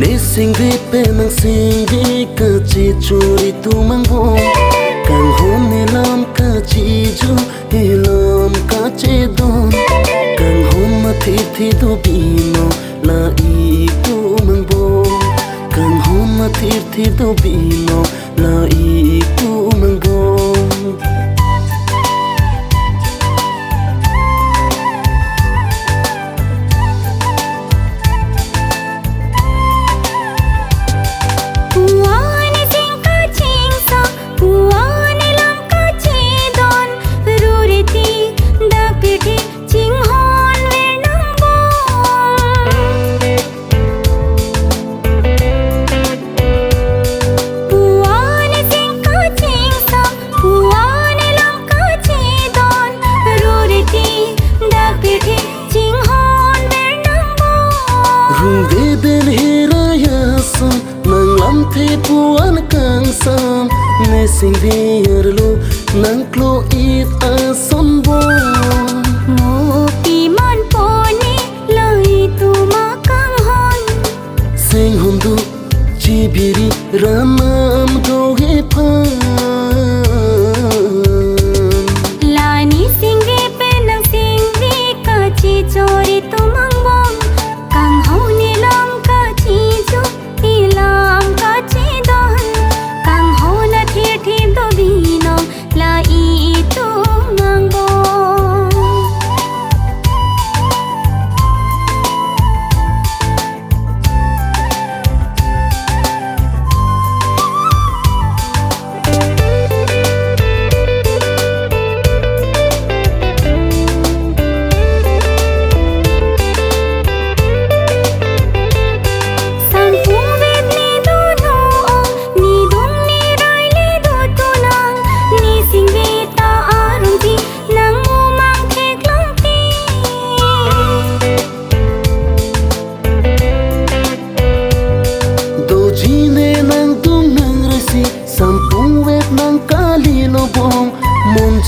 NESENGVE penang singvi kachi churi tu mangbo kang hone lam kachi ju hilam kachi don kang home thi do bino la I tu mangbo kang home thi do bino la I tu mangbo Thi puan kang sam NESENGVE yerlo nang klo it ason bo mo pi man poni lai tu ma kang hon sing hundu chi biri ramam do he phan la NESENGVE penang singvi ka chi chori tu mang bom kang ho ni lam ka chi ju ilam ka chi don kang ho na thi do bino la I tu mang bom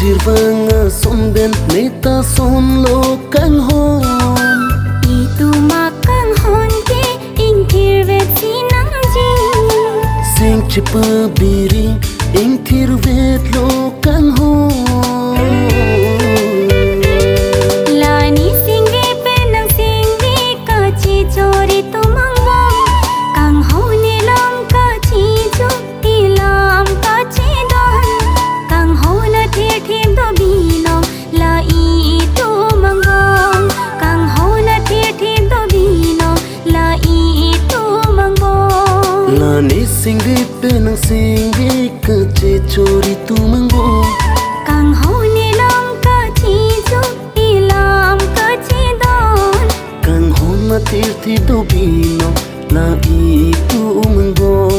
Jirvanga somben neta son lo kang hon itu makang hon ke ing tirvet sinang ji sing chipa biri ing tirvet lo kang hon la NESENGVE penang singvi ka chi chori tu mang bom kang ho ni lam ka chi ju ilam ka chi don kang ho na thi do bino la I tu mang bom kang ho na thi do bino la I tu mang bom la NESENGVE penang singvi ka chi chori tu mang bom kang ho ni lam ka chi ju ilam ka chi don kang ho ma thi do bino la I tu mang bom